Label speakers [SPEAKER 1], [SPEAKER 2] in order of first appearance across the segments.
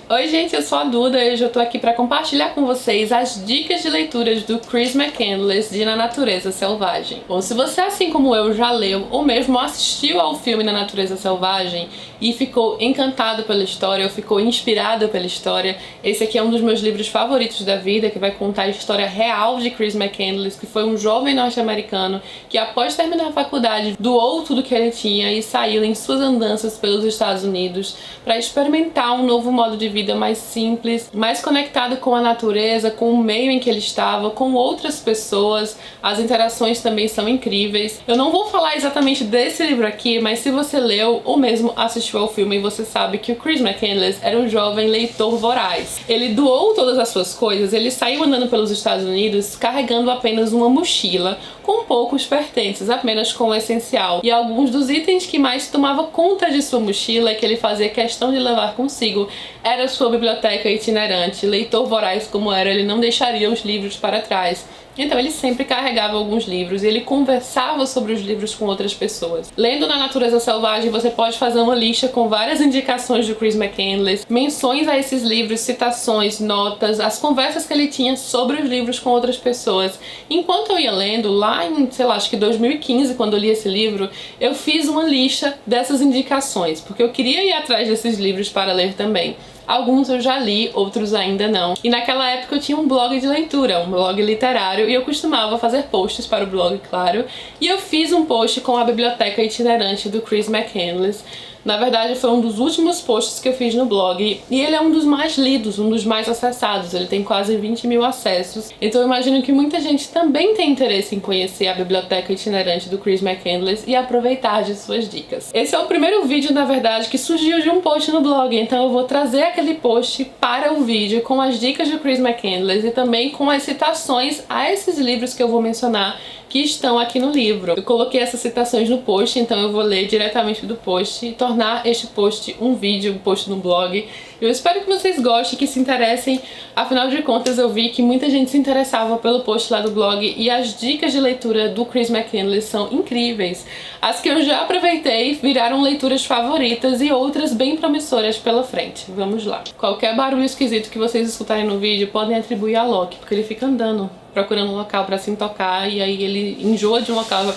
[SPEAKER 1] Oi gente, eu sou a Duda e hoje eu tô aqui pra compartilhar com vocês as dicas de leituras do Chris McCandless de Na Natureza Selvagem. Bom, se você, assim como eu, já leu ou mesmo assistiu ao filme Na Natureza Selvagem e ficou encantado pela história ou ficou inspirado pela história, esse aqui é um dos meus livros favoritos da vida, que vai contar a história real de Chris McCandless, que foi um jovem norte-americano que, após terminar a faculdade, doou tudo que ele tinha e saiu em suas andanças pelos Estados Unidos para experimentar um novo modo de vida mais simples, mais conectado com a natureza, com o meio em que ele estava, com outras pessoas. As interações também são incríveis. Eu não vou falar exatamente desse livro aqui, mas se você leu ou mesmo assistiu ao filme, você sabe que o Chris McCandless era um jovem leitor voraz. Ele doou todas as suas coisas, ele saiu andando pelos Estados Unidos carregando apenas uma mochila com poucos pertences, apenas com o essencial. E alguns dos itens que mais tomava conta de sua mochila, que ele fazia questão de levar consigo, era sua biblioteca itinerante. Leitor voraz como era, ele não deixaria os livros para trás. Então ele sempre carregava alguns livros e ele conversava sobre os livros com outras pessoas. Lendo Na Natureza Selvagem, você pode fazer uma lista com várias indicações do Chris McCandless, menções a esses livros, citações, notas, as conversas que ele tinha sobre os livros com outras pessoas. Enquanto eu ia lendo, lá em, sei lá, acho que 2015, quando eu li esse livro, eu fiz uma lista dessas indicações, porque eu queria ir atrás desses livros para ler também. Alguns eu já li, outros ainda não. E naquela época eu tinha um blog de leitura, um blog literário, e eu costumava fazer posts para o blog, claro. E eu fiz um post com a biblioteca itinerante do Chris McCandless. Na verdade, foi um dos últimos posts que eu fiz no blog, e ele é um dos mais lidos, um dos mais acessados. Ele tem quase 20 mil acessos, então eu imagino que muita gente também tem interesse em conhecer a biblioteca itinerante do Chris McCandless e aproveitar de suas dicas. Esse é o primeiro vídeo, na verdade, que surgiu de um post no blog, então eu vou trazer aquele post para o vídeo com as dicas do Chris McCandless e também com as citações a esses livros que eu vou mencionar, que estão aqui no livro. Eu coloquei essas citações no post, então eu vou ler diretamente do post e tornar este post um vídeo, um post no blog. Eu espero que vocês gostem, que se interessem. Afinal de contas, eu vi que muita gente se interessava pelo post lá do blog e as dicas de leitura do Chris McCandless são incríveis. As que eu já aproveitei viraram leituras favoritas e outras bem promissoras pela frente. Vamos lá. Qualquer barulho esquisito que vocês escutarem no vídeo podem atribuir a Loki, porque ele fica andando procurando um local pra se tocar e aí ele enjoa de um local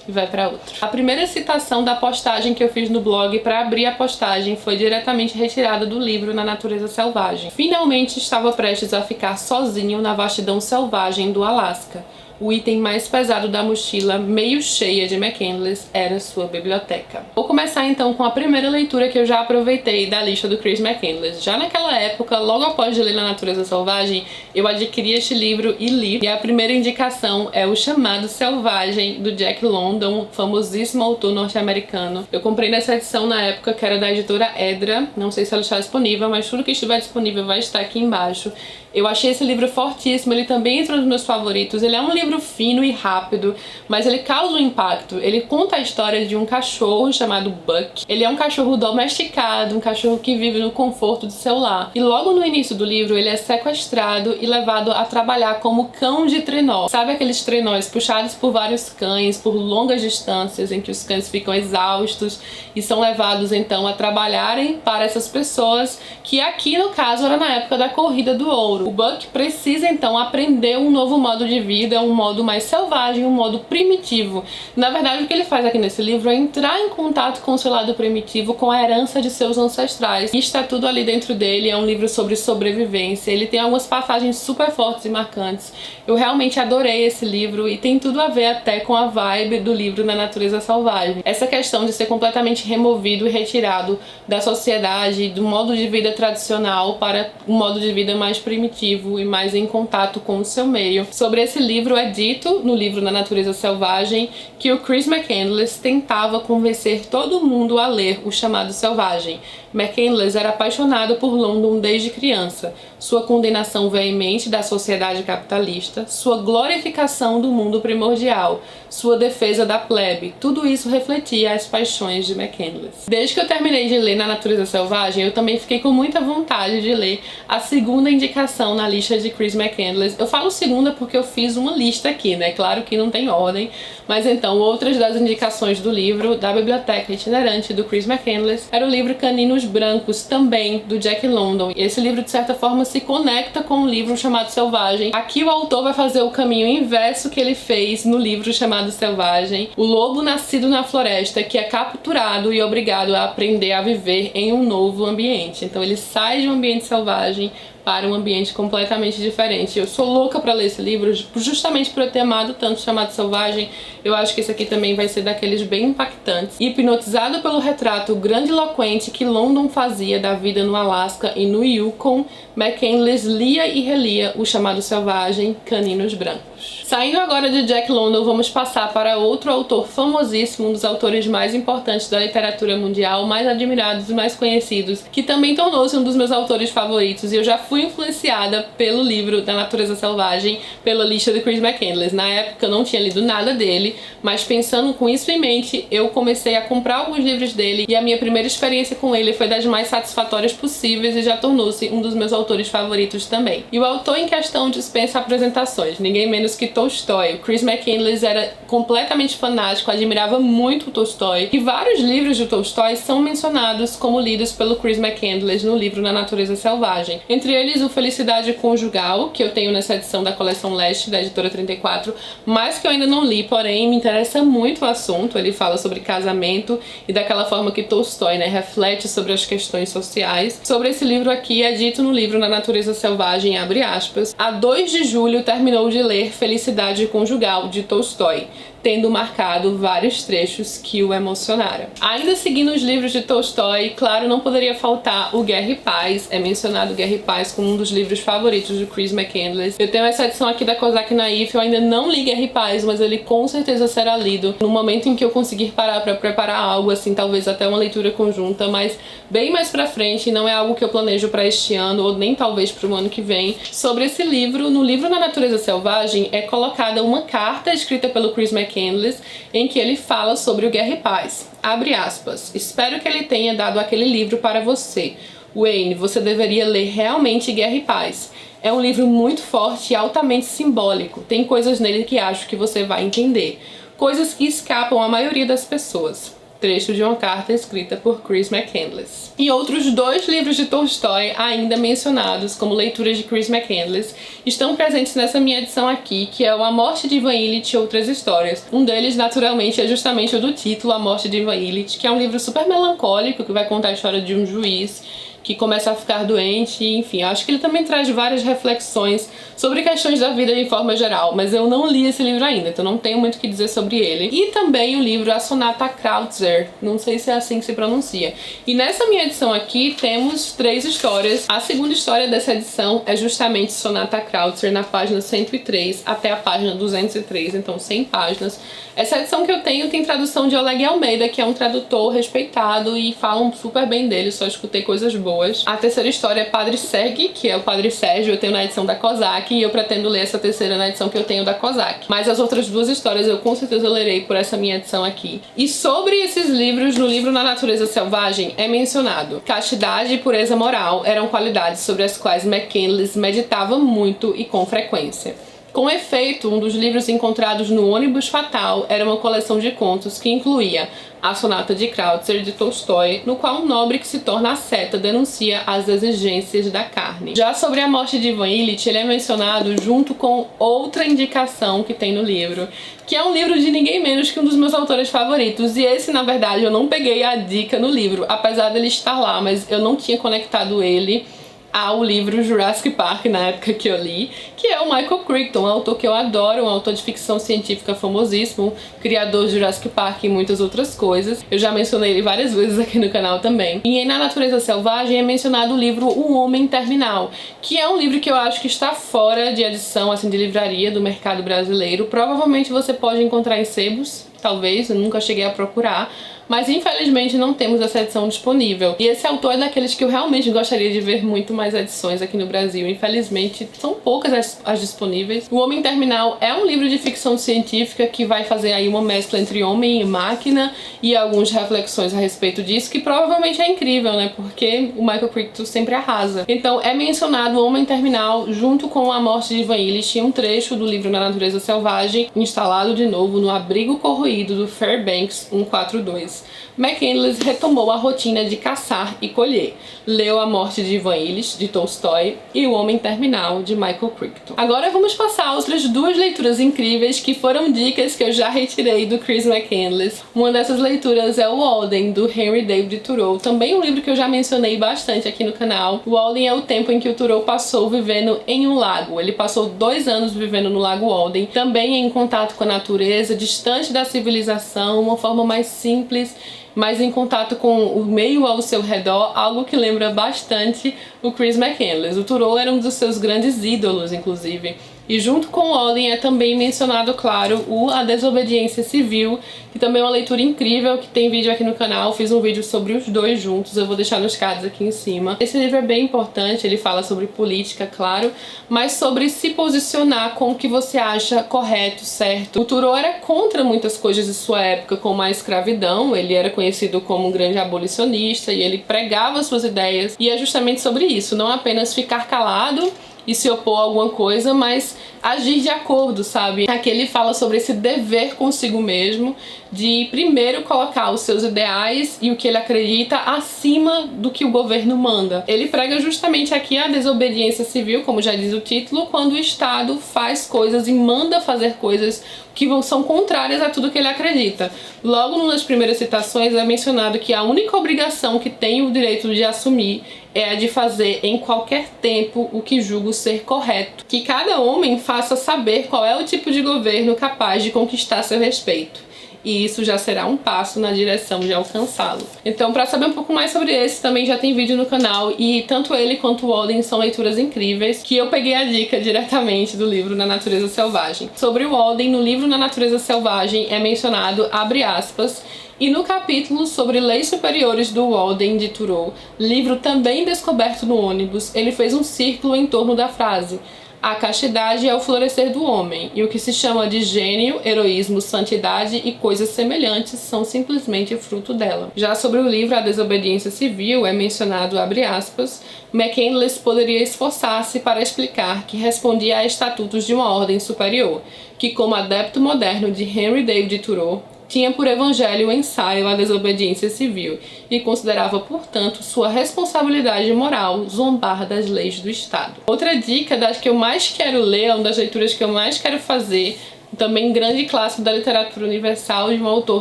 [SPEAKER 1] e vai pra outro. A primeira citação da postagem que eu fiz no blog pra abrir a postagem foi diretamente retirada do livro Na Natureza Selvagem. Finalmente estava prestes a ficar sozinho na vastidão selvagem do Alasca. O item mais pesado da mochila, meio cheia de McCandless, era sua biblioteca. Vou começar então com a primeira leitura que eu já aproveitei da lista do Chris McCandless. Já naquela época, logo após de ler Na Natureza Selvagem, eu adquiri este livro e li. E a primeira indicação é O Chamado Selvagem, do Jack London, famosíssimo autor norte-americano. Eu comprei nessa edição na época, que era da editora Edra. Não sei se ela está disponível, mas tudo que estiver disponível vai estar aqui embaixo. Eu achei esse livro fortíssimo, ele também entrou nos meus favoritos. Ele é um livro fino e rápido, mas ele causa um impacto. Ele conta a história de um cachorro chamado Buck. Ele é um cachorro domesticado, um cachorro que vive no conforto do seu lar. E logo no início do livro, ele é sequestrado e levado a trabalhar como cão de trenó. Sabe aqueles trenós puxados por vários cães, por longas distâncias, em que os cães ficam exaustos e são levados então a trabalharem para essas pessoas, que aqui no caso era na época da Corrida do Ouro. O Buck precisa então aprender um novo modo de vida, um modo mais selvagem, um modo primitivo. Na verdade, o que ele faz aqui nesse livro é entrar em contato com o seu lado primitivo, com a herança de seus ancestrais. E está tudo ali dentro dele, é um livro sobre sobrevivência. Ele tem algumas passagens super fortes e marcantes. Eu realmente adorei esse livro e tem tudo a ver até com a vibe do livro Na Natureza Selvagem. Essa questão de ser completamente removido e retirado da sociedade, do modo de vida tradicional para um modo de vida mais primitivo e mais em contato com o seu meio. Sobre esse livro é dito, no livro Na Natureza Selvagem, que o Chris McCandless tentava convencer todo mundo a ler O Chamado Selvagem. McCandless era apaixonado por London desde criança. Sua condenação veemente da sociedade capitalista, sua glorificação do mundo primordial, sua defesa da plebe, tudo isso refletia as paixões de McCandless. Desde que eu terminei de ler Na Natureza Selvagem, eu também fiquei com muita vontade de ler a segunda indicação na lista de Chris McCandless. Eu falo segunda porque eu fiz uma lista lista aqui, né? Claro que não tem ordem, mas então outras das indicações do livro da Biblioteca Itinerante do Chris McCandless era o livro Caninos Brancos, também do Jack London. E esse livro de certa forma se conecta com um livro chamado Selvagem. Aqui o autor vai fazer o caminho inverso que ele fez no livro chamado Selvagem. O lobo nascido na floresta que é capturado e obrigado a aprender a viver em um novo ambiente. Então ele sai de um ambiente selvagem para um ambiente completamente diferente. Eu sou louca pra ler esse livro, justamente por eu ter amado tanto Chamado Selvagem. Eu acho que esse aqui também vai ser daqueles bem impactantes. Hipnotizado pelo retrato grandiloquente que London fazia da vida no Alasca e no Yukon, McCandless lia e relia O Chamado Selvagem, Caninos Brancos. Saindo agora de Jack London, vamos passar para outro autor famosíssimo, um dos autores mais importantes da literatura mundial, mais admirados e mais conhecidos, que também tornou-se um dos meus autores favoritos, e eu já fui influenciada pelo livro da Natureza Selvagem, pela lista de Chris McCandless. Na época eu não tinha lido nada dele, mas pensando com isso em mente, eu comecei a comprar alguns livros dele, e a minha primeira experiência com ele foi das mais satisfatórias possíveis e já tornou-se um dos meus autores favoritos também. E o autor em questão dispensa apresentações, ninguém menos que Tolstói. O Chris McCandless era completamente fanático, admirava muito o Tolstói, e vários livros de Tolstói são mencionados como lidos pelo Chris McCandless no livro Na Natureza Selvagem. Entre eles, o Felicidade Conjugal, que eu tenho nessa edição da coleção Leste, da editora 34, mas que eu ainda não li, porém me interessa muito o assunto. Ele fala sobre casamento e daquela forma que Tolstói, né, reflete sobre as questões sociais. Sobre esse livro aqui é dito no livro Na Natureza Selvagem, abre aspas, a 2 de julho terminou de ler Felicidade Conjugal, de Tolstói, tendo marcado vários trechos que o emocionaram. Ainda seguindo os livros de Tolstói, claro, não poderia faltar o Guerra e Paz. É mencionado Guerra e Paz como um dos livros favoritos do Chris McCandless. Eu tenho essa edição aqui da Kozak Naif, eu ainda não li Guerra e Paz, mas ele com certeza será lido no momento em que eu conseguir parar pra preparar algo, assim, talvez até uma leitura conjunta, mas bem mais pra frente, não é algo que eu planejo pra este ano, ou nem talvez pro ano que vem. Sobre esse livro, no livro Na Natureza Selvagem, é colocada uma carta escrita pelo Chris McCandless, em que ele fala sobre o Guerra e Paz. Abre aspas. Espero que ele tenha dado aquele livro para você. Wayne, você deveria ler realmente Guerra e Paz. É um livro muito forte e altamente simbólico. Tem coisas nele que acho que você vai entender. Coisas que escapam à maioria das pessoas. Trecho de uma carta escrita por Chris McCandless. E outros 2 livros de Tolstói, ainda mencionados como leituras de Chris McCandless, estão presentes nessa minha edição aqui, que é o A Morte de Ivan Ilitch e Outras Histórias. Um deles, naturalmente, é justamente o do título, A Morte de Ivan Ilitch, que é um livro super melancólico, que vai contar a história de um juiz que começa a ficar doente, enfim, eu acho que ele também traz várias reflexões sobre questões da vida de forma geral, mas eu não li esse livro ainda, então não tenho muito o que dizer sobre ele. E também o livro A Sonata Kreutzer, não sei se é assim que se pronuncia. E nessa minha edição aqui temos 3 histórias. A segunda história dessa edição é justamente Sonata Kreutzer, na página 103 até a página 203, então 100 páginas. Essa edição que eu tenho tem tradução de Oleg Almeida, que é um tradutor respeitado e falam super bem dele, só escutei coisas boas. A terceira história é Padre Sergi, que é o Padre Sérgio, eu tenho na edição da Kozak, e eu pretendo ler essa terceira na edição que eu tenho da Kozak. Mas as outras 2 histórias eu com certeza lerei por essa minha edição aqui. E sobre esses livros, no livro Na Natureza Selvagem é mencionado: castidade e pureza moral eram qualidades sobre as quais McCandless meditava muito e com frequência. Com efeito, um dos livros encontrados no ônibus fatal era uma coleção de contos que incluía A Sonata de Kreutzer, de Tolstói, no qual um nobre que se torna asceta denuncia as exigências da carne. Já sobre A Morte de Ivan Ilitch, ele é mencionado junto com outra indicação que tem no livro, que é um livro de ninguém menos que um dos meus autores favoritos, e esse, na verdade, eu não peguei a dica no livro, apesar dele estar lá, mas eu não tinha conectado ele ao livro Jurassic Park na época que eu li, que é o Michael Crichton, um autor que eu adoro, um autor de ficção científica famosíssimo, criador de Jurassic Park e muitas outras coisas. Eu já mencionei ele várias vezes aqui no canal também. E em Na Natureza Selvagem é mencionado o livro O Homem Terminal, que é um livro que eu acho que está fora de edição, assim, de livraria do mercado brasileiro. Provavelmente você pode encontrar em sebos, talvez, eu nunca cheguei a procurar, mas infelizmente não temos essa edição disponível. E esse autor é daqueles que eu realmente gostaria de ver muito mais edições aqui no Brasil. Infelizmente, são poucas as disponíveis. O Homem Terminal é um livro de ficção científica que vai fazer aí uma mescla entre homem e máquina e algumas reflexões a respeito disso, que provavelmente é incrível, né? Porque o Michael Crichton sempre arrasa. Então, é mencionado o Homem Terminal junto com a morte de Ivan Illich, um trecho do livro Na Natureza Selvagem, instalado de novo no abrigo corroído do Fairbanks 142. McCandless retomou a rotina de caçar e colher. Leu A Morte de Ivan Illich, de Tolstói, e O Homem Terminal, de Michael Crichton. Agora vamos passar a outras duas leituras incríveis que foram dicas que eu já retirei do Chris McCandless. Uma dessas leituras é o Walden, do Henry David Thoreau, também um livro que eu já mencionei bastante aqui no canal. O Walden é o tempo em que o Thoreau passou vivendo em um lago. Ele passou 2 anos vivendo no Lago Walden, também em contato com a natureza, distante da civilização, uma forma mais simples, mas em contato com o meio ao seu redor, algo que lembra bastante o Chris McCandless. O Thoreau era um dos seus grandes ídolos, inclusive. E junto com o Walden é também mencionado, claro, A Desobediência Civil, que também é uma leitura incrível, que tem vídeo aqui no canal. Fiz um vídeo sobre os dois juntos, eu vou deixar nos cards aqui em cima. Esse livro é bem importante, ele fala sobre política, claro, mas sobre se posicionar com o que você acha correto, certo. O Thoreau era contra muitas coisas de sua época, como a escravidão. Ele era conhecido como um grande abolicionista e ele pregava suas ideias, e é justamente sobre isso, não apenas ficar calado e se opor a alguma coisa, mas agir de acordo, sabe? Aqui ele fala sobre esse dever consigo mesmo, de primeiro colocar os seus ideais e o que ele acredita acima do que o governo manda. Ele prega justamente aqui a desobediência civil, como já diz o título, quando o Estado faz coisas e manda fazer coisas que são contrárias a tudo que ele acredita. Logo nas primeiras citações é mencionado que a única obrigação que tem o direito de assumir é a de fazer em qualquer tempo o que julgo ser correto. Que cada homem faça saber qual é o tipo de governo capaz de conquistar seu respeito. E isso já será um passo na direção de alcançá-lo. Então, para saber um pouco mais sobre esse, também já tem vídeo no canal, e tanto ele quanto o Walden são leituras incríveis, que eu peguei a dica diretamente do livro Na Natureza Selvagem. Sobre o Walden, no livro Na Natureza Selvagem é mencionado, abre aspas, e no capítulo sobre Leis Superiores do Walden de Thoreau, livro também descoberto no ônibus, ele fez um círculo em torno da frase: a castidade é o florescer do homem, e o que se chama de gênio, heroísmo, santidade e coisas semelhantes são simplesmente fruto dela. Já sobre o livro A Desobediência Civil é mencionado, abre aspas, McCandless poderia esforçar-se para explicar que respondia a estatutos de uma ordem superior, que como adepto moderno de Henry David Thoreau, tinha por evangelho o ensaio à desobediência civil e considerava, portanto, sua responsabilidade moral zombar das leis do Estado. Outra dica das que eu mais quero ler, uma das leituras que eu mais quero fazer, também grande clássico da literatura universal, de um autor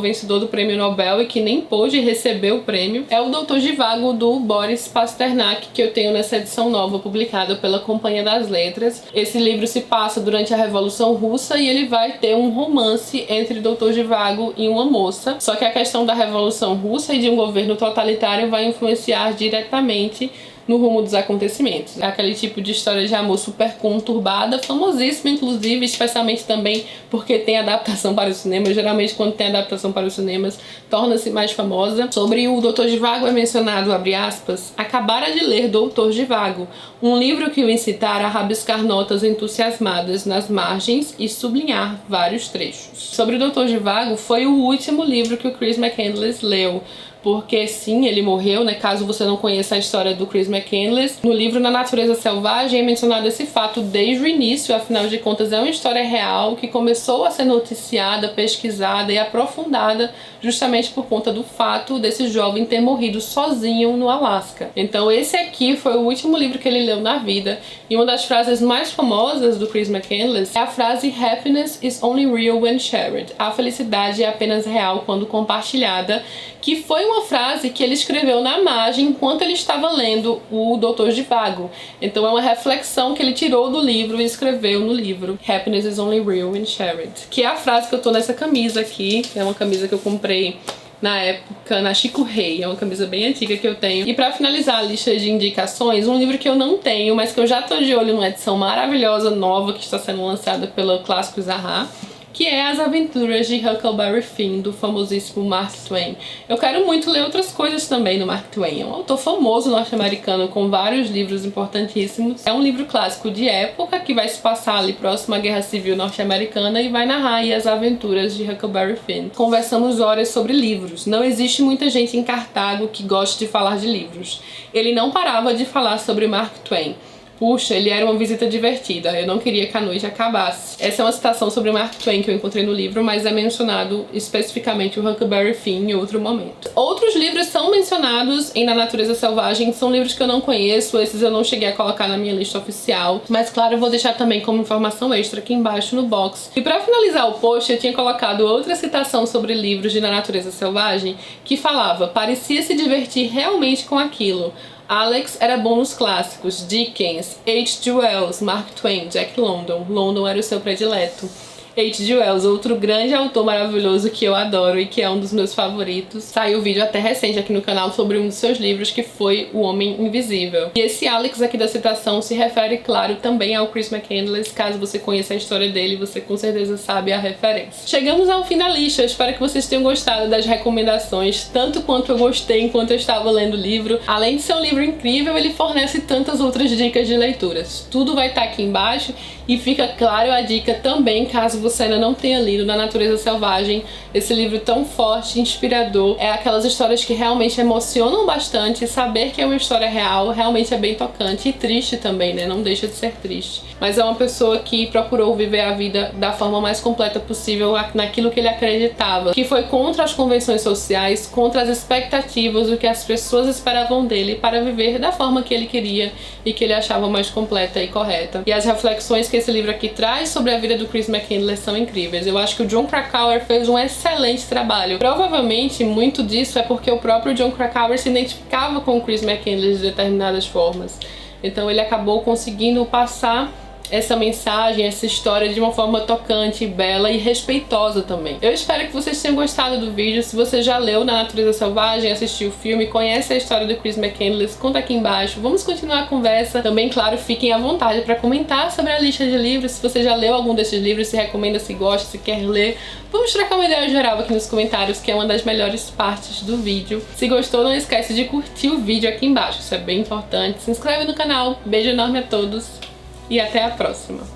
[SPEAKER 1] vencedor do Prêmio Nobel e que nem pôde receber o prêmio, é o Doutor Zhivago, do Boris Pasternak, que eu tenho nessa edição nova publicada pela Companhia das Letras. Esse livro se passa durante a Revolução Russa e ele vai ter um romance entre Doutor Zhivago e uma moça, só que a questão da Revolução Russa e de um governo totalitário vai influenciar diretamente no rumo dos acontecimentos. É aquele tipo de história de amor super conturbada, famosíssima inclusive, especialmente também porque tem adaptação para o cinema. Geralmente quando tem adaptação para os cinemas torna-se mais famosa. Sobre o Doutor Zhivago é mencionado, abre aspas, acabara de ler Doutor Zhivago, um livro que o incitara a rabiscar notas entusiasmadas nas margens e sublinhar vários trechos. Sobre o Doutor Zhivago, foi o último livro que o Chris McCandless leu, porque sim, ele morreu, né? Caso você não conheça a história do Chris McCandless, no livro Na Natureza Selvagem é mencionado esse fato desde o início. Afinal de contas, é uma história real que começou a ser noticiada, pesquisada e aprofundada justamente por conta do fato desse jovem ter morrido sozinho no Alasca. Então esse aqui foi o último livro que ele leu na vida, e uma das frases mais famosas do Chris McCandless é a frase Happiness is only real when shared. A felicidade é apenas real quando compartilhada, que foi uma frase que ele escreveu na margem enquanto ele estava lendo o Doutor Zhivago. Então é uma reflexão que ele tirou do livro e escreveu no livro Happiness is only real when shared, que é a frase que eu tô nessa camisa aqui. É uma camisa que eu comprei na época na Chico Rei, é uma camisa bem antiga que eu tenho. E pra finalizar a lista de indicações, um livro que eu não tenho, mas que eu já tô de olho numa edição maravilhosa nova que está sendo lançada pela Clássicos Ahá, que é As Aventuras de Huckleberry Finn, do famosíssimo Mark Twain. Eu quero muito ler outras coisas também do Mark Twain. É um autor famoso norte-americano com vários livros importantíssimos. É um livro clássico de época que vai se passar ali próximo à Guerra Civil norte-americana e vai narrar aí as aventuras de Huckleberry Finn. Conversamos horas sobre livros. Não existe muita gente em Cartago que goste de falar de livros. Ele não parava de falar sobre Mark Twain. Puxa, ele era uma visita divertida, eu não queria que a noite acabasse. Essa é uma citação sobre Mark Twain que eu encontrei no livro, mas é mencionado especificamente o Huckleberry Finn em outro momento. Outros livros são mencionados em Na Natureza Selvagem, são livros que eu não conheço, esses eu não cheguei a colocar na minha lista oficial, mas claro, eu vou deixar também como informação extra aqui embaixo no box. E pra finalizar o post, eu tinha colocado outra citação sobre livros de Na Natureza Selvagem, que falava: parecia se divertir realmente com aquilo. Alex era bom nos clássicos, Dickens, H.G. Wells, Mark Twain, Jack London. London era o seu predileto. H.G. Wells, outro grande autor maravilhoso que eu adoro e que é um dos meus favoritos. Saiu um vídeo até recente aqui no canal sobre um dos seus livros, que foi O Homem Invisível. E esse Alex aqui da citação se refere, claro, também ao Chris McCandless. Caso você conheça a história dele, você com certeza sabe a referência. Chegamos ao fim da lista. Eu espero que vocês tenham gostado das recomendações, tanto quanto eu gostei enquanto eu estava lendo o livro. Além de ser um livro incrível, ele fornece tantas outras dicas de leituras. Tudo vai estar aqui embaixo e fica claro a dica também, caso você ainda não tenha lido Na Natureza Selvagem, esse livro tão forte, inspirador. É aquelas histórias que realmente emocionam bastante. Saber que é uma história real realmente é bem tocante e triste também, né? Não deixa de ser triste. Mas é uma pessoa que procurou viver a vida da forma mais completa possível naquilo que ele acreditava, que foi contra as convenções sociais, contra as expectativas do que as pessoas esperavam dele, para viver da forma que ele queria e que ele achava mais completa e correta. E as reflexões que esse livro aqui traz sobre a vida do Chris McCandless são incríveis. Eu acho que o Jon Krakauer fez um excelente trabalho. Provavelmente muito disso é porque o próprio Jon Krakauer se identificava com o Chris McCandless de determinadas formas. Então ele acabou conseguindo passar essa mensagem, essa história de uma forma tocante, bela e respeitosa também. Eu espero que vocês tenham gostado do vídeo. Se você já leu Na Natureza Selvagem, assistiu o filme, conhece a história do Chris McCandless, conta aqui embaixo. Vamos continuar a conversa. Também, claro, fiquem à vontade para comentar sobre a lista de livros. Se você já leu algum desses livros, se recomenda, se gosta, se quer ler. Vamos trocar uma ideia geral aqui nos comentários, que é uma das melhores partes do vídeo. Se gostou, não esquece de curtir o vídeo aqui embaixo, isso é bem importante. Se inscreve no canal. Beijo enorme a todos. E até a próxima!